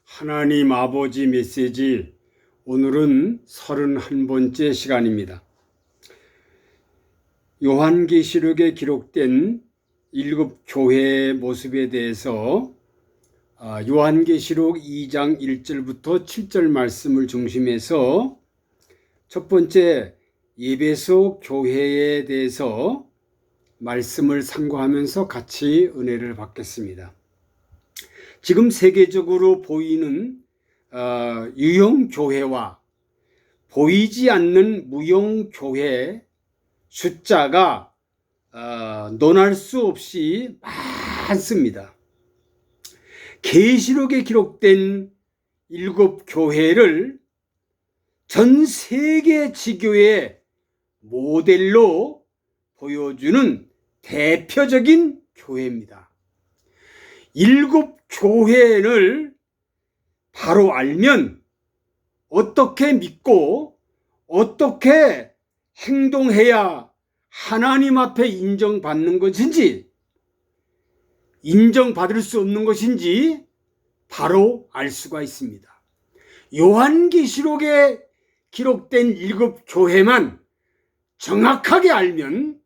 하나님 아버지 메시지, 오늘은 31번째 시간입니다. 요한계시록에 기록된 7 교회의 모습에 대해서 요한계시록 2장 1절부터 7절 말씀을 중심해서 첫 번째 에베소 교회에 대해서 말씀을 상고하면서 같이 은혜를 받겠습니다. 지금 세계적으로 보이는 유형교회와 보이지 않는 무형교회 숫자가 논할 수 없이 많습니다. 계시록에 기록된 7 교회를 전 세계 지교의 모델로 보여주는 대표적인 교회입니다. 7 교회를 바로 알면 어떻게 믿고 어떻게 행동해야 하나님 앞에 인정받는 것인지, 인정받을 수 없는 것인지 바로 알 수가 있습니다. 요한계시록에 기록된 7 교회만 정확하게 알면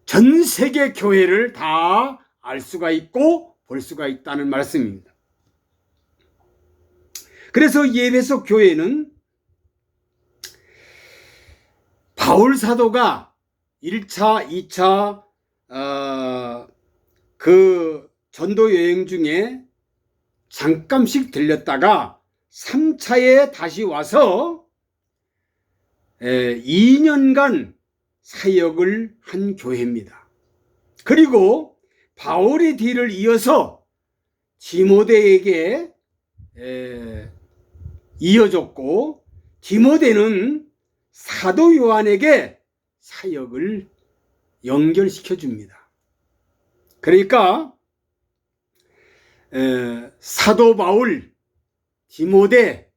전 세계 교회를 다 알 수가 있고 볼 수가 있다는 말씀입니다. 그래서 에베소 교회는 바울 사도가 1차, 2차 그 전도 여행 중에 잠깐씩 들렸다가 3차에 다시 와서 2년간 사역을 한 교회입니다. 그리고 바울의 뒤를 이어서 디모데에게 이어졌고, 디모데는 사도 요한에게 사역을 연결시켜 줍니다. 그러니까 사도 바울, 디모데,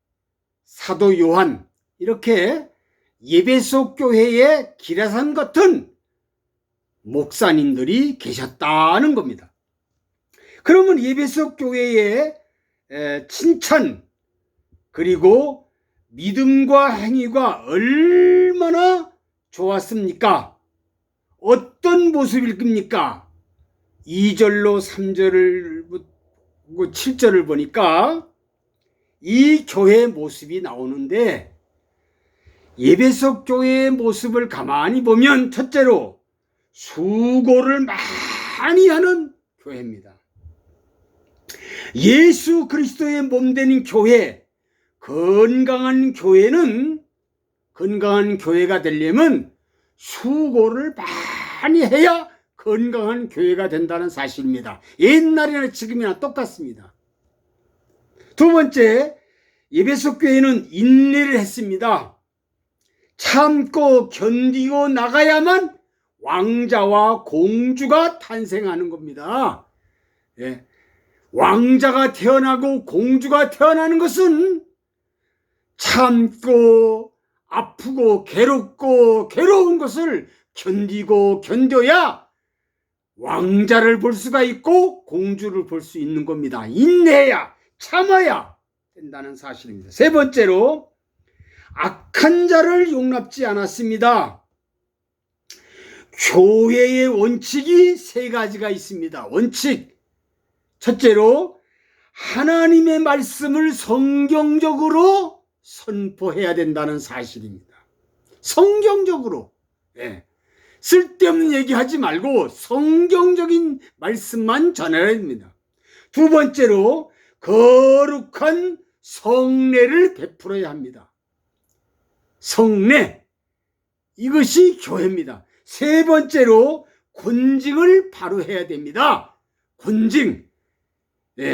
사도 요한, 이렇게 에베소 교회의 기라산 같은 목사님들이 계셨다는 겁니다. 그러면 에베소 교회의 칭찬, 그리고 믿음과 행위가 얼마나 좋았습니까? 어떤 모습일 겁니까? 2절로 3절을 7절을 보니까 이 교회의 모습이 나오는데, 에베소 교회의 모습을 가만히 보면 첫째로 수고를 많이 하는 교회입니다. 예수 그리스도의 몸 되는 교회, 건강한 교회가 되려면 수고를 많이 해야 건강한 교회가 된다는 사실입니다. 옛날이나 지금이나 똑같습니다. 두 번째, 에베소 교회는 인내를 했습니다. 참고 견디고 나가야만 왕자와 공주가 탄생하는 겁니다. 왕자가 태어나고 공주가 태어나는 것은 참고 아프고 괴롭고 괴로운 것을 견디고 견뎌야 왕자를 볼 수가 있고 공주를 볼 수 있는 겁니다. 인내해야, 참아야 된다는 사실입니다. 세 번째로, 악한 자를 용납지 않았습니다. 교회의 원칙이 3가지가 있습니다. 원칙. 첫째로, 하나님의 말씀을 성경적으로 선포해야 된다는 사실입니다. 성경적으로. 쓸데없는 얘기하지 말고 성경적인 말씀만 전해야 됩니다. 두 번째로, 거룩한 성례를 베풀어야 합니다. 성례, 이것이 교회입니다. 세 번째로, 권징을 바로 해야 됩니다. 권징.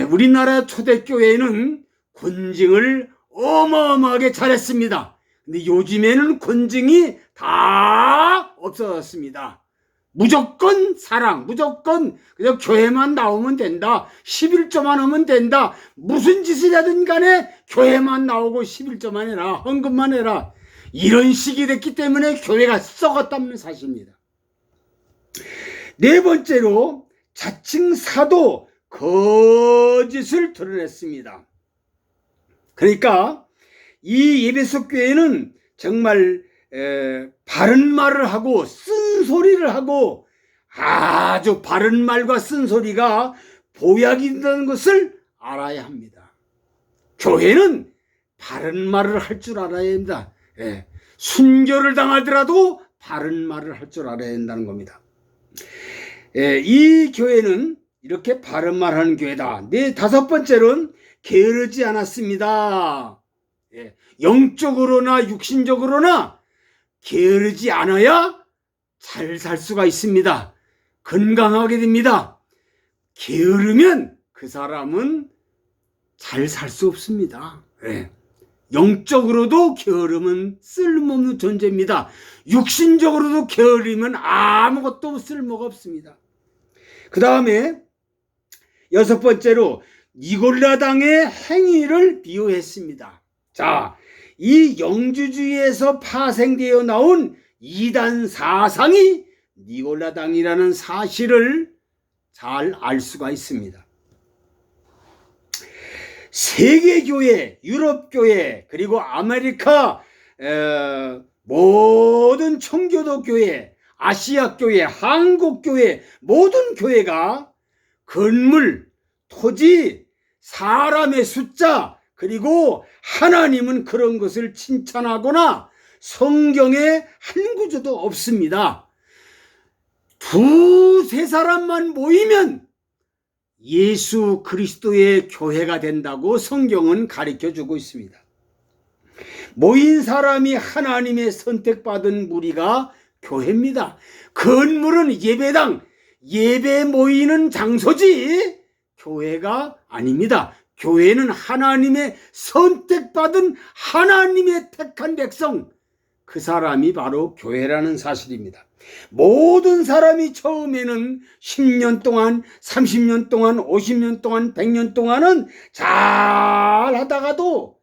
우리나라 초대교회는 권징을 어마어마하게 잘했습니다. 근데 요즘에는 권징이 다 없어졌습니다. 무조건 사랑, 무조건 그냥 교회만 나오면 된다, 11조만 하면 된다, 무슨 짓을 하든 간에 교회만 나오고 11조만 해라, 헌금만 해라, 이런 식이 됐기 때문에 교회가 썩었다는 사실입니다. 네 번째로, 자칭 사도 거짓을 드러냈습니다. 그러니까 이 에베소 교회는 정말 바른 말을 하고 쓴소리를 하고 아주 바른 말과 쓴소리가 보약이 된다는 것을 알아야 합니다. 교회는 바른 말을 할 줄 알아야 합니다. 순교를 당하더라도 바른 말을 할 줄 알아야 된다는 겁니다. 이 교회는 이렇게 바른 말하는 교회다. 다섯 번째로는 게으르지 않았습니다. 영적으로나 육신적으로나 게으르지 않아야 잘 살 수가 있습니다. 건강하게 됩니다. 게으르면 그 사람은 잘 살 수 없습니다. 영적으로도 게으름은 쓸모없는 존재입니다. 육신적으로도 게으르면 아무것도 쓸모가 없습니다. 그 다음에 여섯 번째로 니골라당의 행위를 비유했습니다. 자, 이 영주주의에서 파생되어 나온 이단 사상이 니골라당이라는 사실을 잘 알 수가 있습니다. 세계교회, 유럽교회, 그리고 아메리카 모든 청교도 교회, 아시아교회, 한국교회, 모든 교회가 건물, 토지, 사람의 숫자, 그리고 하나님은 그런 것을 칭찬하거나 성경에 한 구조도 없습니다. 두세 사람만 모이면 예수 그리스도의 교회가 된다고 성경은 가르쳐주고 있습니다. 모인 사람이 하나님의 선택받은 무리가 교회입니다. 건물은 예배당, 예배 모이는 장소지 교회가 아닙니다. 교회는 하나님의 선택받은 하나님의 택한 백성, 그 사람이 바로 교회라는 사실입니다. 모든 사람이 처음에는 10년 동안, 30년 동안, 50년 동안, 100년 동안은 잘 하다가도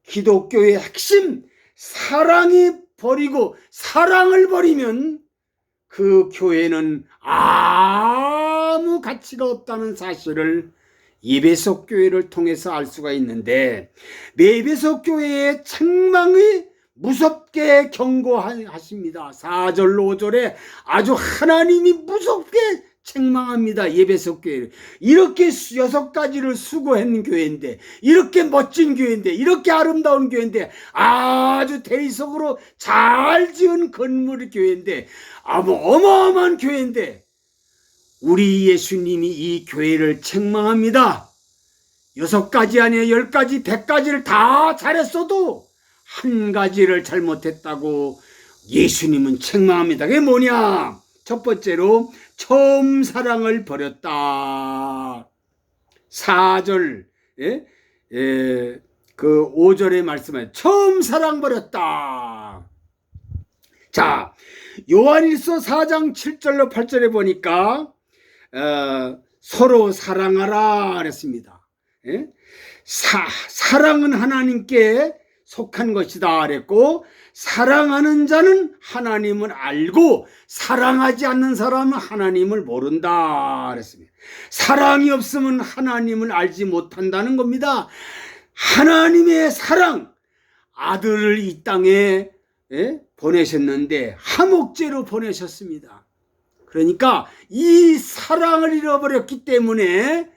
기독교의 핵심 사랑이 버리고 사랑을 버리면 그 교회는 아무 가치가 없다는 사실을 에베소 교회를 통해서 알 수가 있는데, 에베소 교회의 책망이 무섭게 경고하십니다. 4절 5절에 아주 하나님이 무섭게 책망합니다. 에베소 교회를. 이렇게 6가지를 수고한 교회인데, 이렇게 멋진 교회인데, 이렇게 아름다운 교회인데, 아주 대리석으로 잘 지은 건물 교회인데, 아주 어마어마한 교회인데 우리 예수님이 이 교회를 책망합니다. 6가지 아니에요. 10가지, 100가지를 다 잘했어도 한 가지를 잘못했다고 예수님은 책망합니다. 그게 뭐냐? 첫 번째로 처음 사랑을 버렸다. 4절 그 5절의 말씀에 처음 사랑 버렸다. 자, 요한일서 4장 7절로 8절에 보니까 서로 사랑하라 그랬습니다. 사랑은 하나님께 속한 것이다 그랬고, 사랑하는 자는 하나님을 알고 사랑하지 않는 사람은 하나님을 모른다 그랬습니다. 사랑이 없으면 하나님을 알지 못한다는 겁니다. 하나님의 사랑, 아들을 이 땅에 보내셨는데 하목제로 보내셨습니다. 그러니까 이 사랑을 잃어버렸기 때문에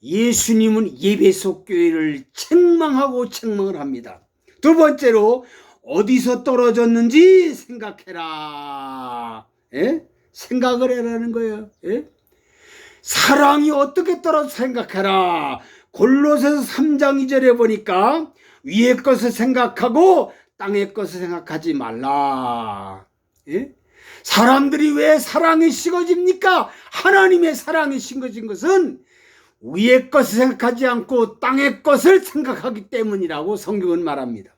예수님은 에베소 교회를 책망을 합니다. 두 번째로 어디서 떨어졌는지 생각해라. 생각을 해라는 거예요. 사랑이 어떻게 떨어져 생각해라. 골로새서 3장 2절에 보니까 위의 것을 생각하고 땅의 것을 생각하지 말라. 사람들이 왜 사랑이 식어집니까? 하나님의 사랑이 식어진 것은 위의 것을 생각하지 않고 땅의 것을 생각하기 때문이라고 성경은 말합니다.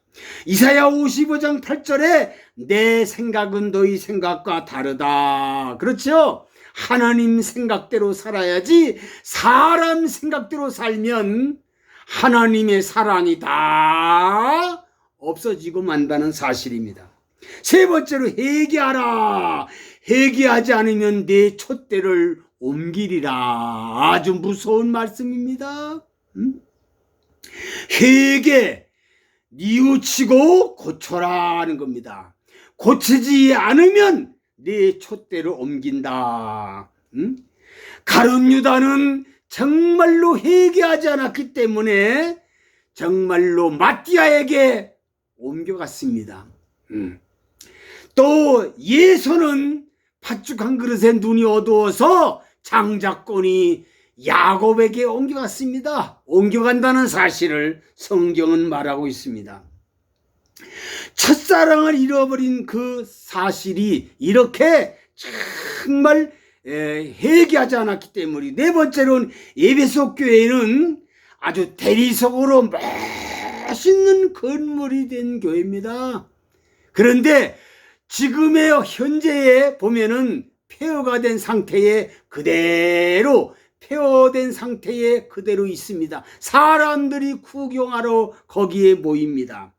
이사야 55장 8절에 내 생각은 너희 생각과 다르다. 그렇죠? 하나님 생각대로 살아야지 사람 생각대로 살면 하나님의 사랑이 다 없어지고 만다는 사실입니다. 세 번째로 회개하라. 회개하지 않으면 내 촛대를 옮기리라. 아주 무서운 말씀입니다. 회개, 뉘우치고 고쳐라 하는 겁니다. 고치지 않으면 내 촛대를 옮긴다. 가룟 유다는 정말로 회개하지 않았기 때문에 정말로 마띠아에게 옮겨갔습니다. 또 예수는 팥죽 한 그릇에 눈이 어두워서 장자권이 야곱에게 옮겨갔습니다. 옮겨간다는 사실을 성경은 말하고 있습니다. 첫사랑을 잃어버린 그 사실이 이렇게 정말 회개하지 않았기 때문에, 네 번째로는 에베소 교회는 아주 대리석으로 멋있는 건물이 된 교회입니다. 그런데 지금의 현재에 보면은 폐허가 된 상태에 그대로 있습니다. 사람들이 구경하러 거기에 모입니다.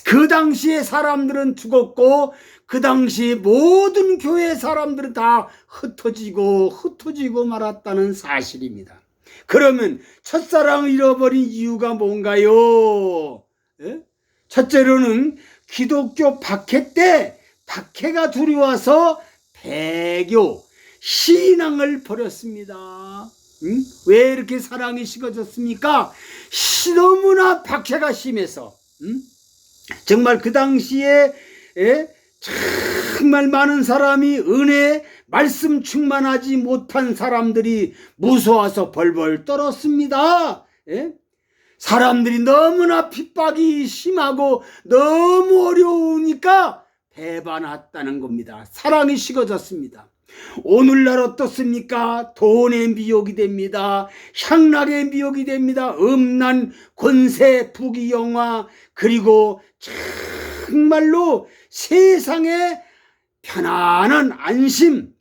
그 당시에 사람들은 죽었고 그 당시 모든 교회 사람들은 다 흩어지고 말았다는 사실입니다. 그러면 첫사랑을 잃어버린 이유가 뭔가요? 첫째로는 기독교 박해 때 박해가 두려워서 배교, 신앙을 버렸습니다. 왜 이렇게 사랑이 식어졌습니까? 너무나 박해가 심해서. 정말 그 당시에 정말 많은 사람이 은혜 말씀 충만하지 못한 사람들이 무서워서 벌벌 떨었습니다. 사람들이 너무나 핍박이 심하고 너무 어려우니까 배반했다는 겁니다. 사랑이 식어졌습니다. 오늘날 어떻습니까? 돈의 미혹이 됩니다. 향락의 미혹이 됩니다. 음란, 권세, 부귀영화, 그리고 정말로 세상에 편안한 안심,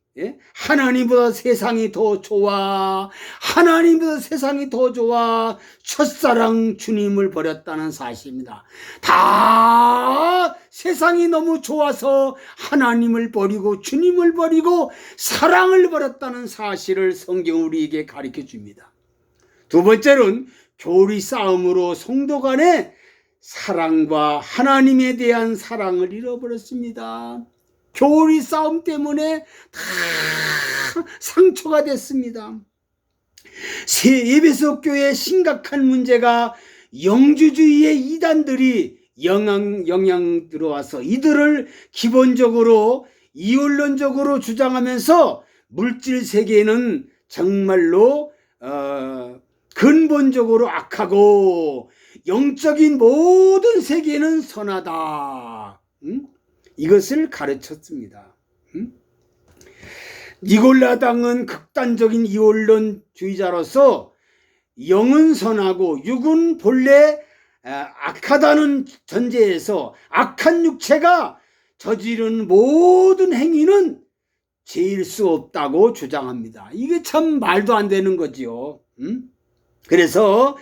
하나님보다 세상이 더 좋아, 하나님보다 세상이 더 좋아, 첫사랑 주님을 버렸다는 사실입니다. 다 세상이 너무 좋아서 하나님을 버리고 주님을 버리고 사랑을 버렸다는 사실을 성경 우리에게 가르쳐 줍니다. 두 번째는 교리 싸움으로 성도 간의 사랑과 하나님에 대한 사랑을 잃어버렸습니다. 교리 싸움 때문에 다 상처가 됐습니다. 에베소 교회의 심각한 문제가 영주주의의 이단들이 영향 들어와서 이들을 기본적으로 이원론적으로 주장하면서 물질 세계는 정말로 근본적으로 악하고 영적인 모든 세계는 선하다. 이것을 가르쳤습니다. 니골라당은 극단적인 이원론주의자로서 영은 선하고 육은 본래 악하다는 전제에서 악한 육체가 저지른 모든 행위는 죄일 수 없다고 주장합니다. 이게 참 말도 안 되는 거지요. 그래서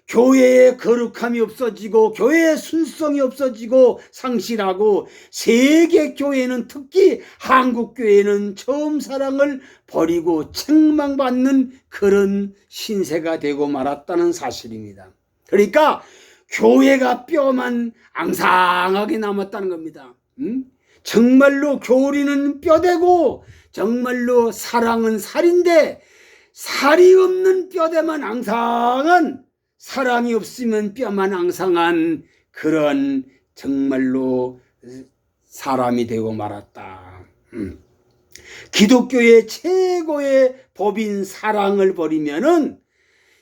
교회의 거룩함이 없어지고 교회의 순성이 없어지고 상실하고 세계 교회는, 특히 한국 교회는 처음 사랑을 버리고 책망받는 그런 신세가 되고 말았다는 사실입니다. 그러니까 교회가 뼈만 앙상하게 남았다는 겁니다. 정말로 교리는 뼈대고 정말로 사랑은 살인데, 살이 없는 뼈대만 앙상한, 사랑이 없으면 뼈만 앙상한 그런 정말로 사람이 되고 말았다. 기독교의 최고의 법인 사랑을 버리면은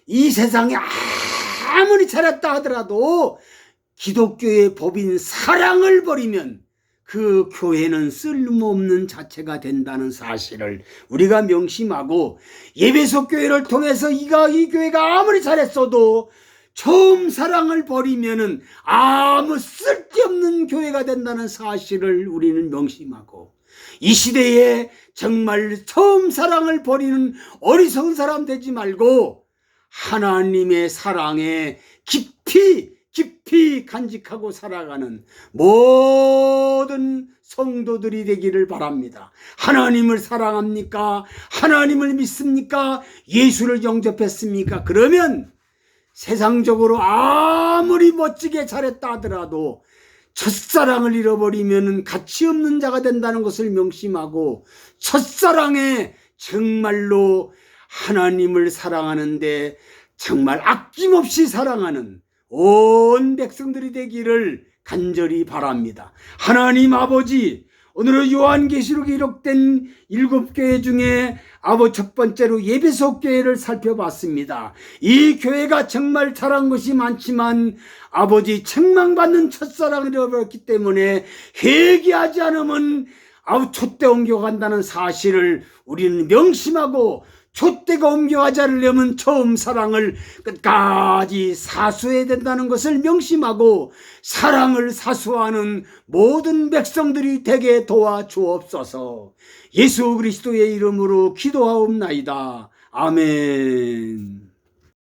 이 세상에 아무리 잘했다 하더라도 기독교의 법인 사랑을 버리면 그 교회는 쓸모없는 자체가 된다는 사실을 우리가 명심하고, 에베소 교회를 통해서 이 교회가 아무리 잘했어도 처음 사랑을 버리면은 아무 쓸데없는 교회가 된다는 사실을 우리는 명심하고, 이 시대에 정말 처음 사랑을 버리는 어리석은 사람 되지 말고 하나님의 사랑에 깊이 간직하고 살아가는 모든 성도들이 되기를 바랍니다. 하나님을 사랑합니까? 하나님을 믿습니까? 예수를 영접했습니까? 그러면 세상적으로 아무리 멋지게 잘했다 하더라도 첫사랑을 잃어버리면 가치 없는 자가 된다는 것을 명심하고, 첫사랑에 정말로 하나님을 사랑하는데 정말 아낌없이 사랑하는 온 백성들이 되기를 간절히 바랍니다. 하나님 아버지, 오늘은 요한계시록에 기록된 7교회 중에 첫 번째로 예배소 교회를 살펴봤습니다. 이 교회가 정말 잘한 것이 많지만 아버지 책망받는 첫사랑을 잃어버렸기 때문에 회개하지 않으면 촛대 옮겨간다는 사실을 우리는 명심하고, 촛대가 옮겨가지 않으려면 처음 사랑을 끝까지 사수해야 된다는 것을 명심하고, 사랑을 사수하는 모든 백성들이 되게 도와주옵소서. 예수 그리스도의 이름으로 기도하옵나이다. 아멘.